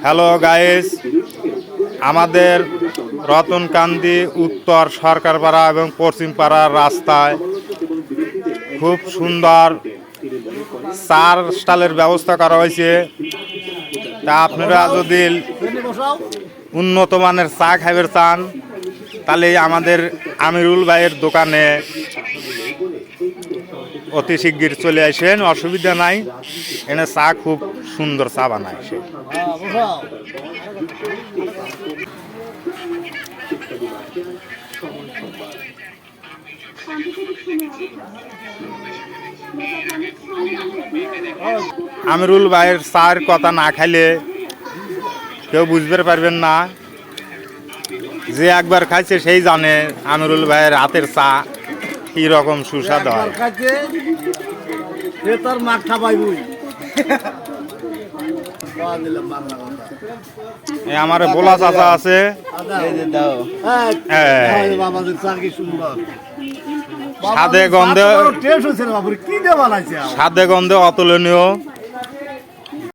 Hello guys, আমাদের রতনকান্দি উত্তর সরকারপাড়া এবং পশ্চিম পাড়ার রাস্তায় খুব সুন্দর চার স্টলের ব্যবস্থা করা হয়েছে। তা আপনারা যদি উন্নত মানের চা খাইবার চান তাহলে আমাদের আমিরুল ভাইয়ের দোকানে অতি শিগগির চলে আসেন, অসুবিধা নাই। এনে চা খুব সুন্দর চা বানায় সে। আমিরুল ভাইয়ের চার কথা না খাইলে কেউ বুঝতে পারবেন না। যে একবার খাইছে সেই জানে আমিরুল ভাইয়ের হাতের চা কি রকম সুস্বাদু হয়। আমার বোলা চাচা আছে, সাদে গন্ধে অতুলনীয়।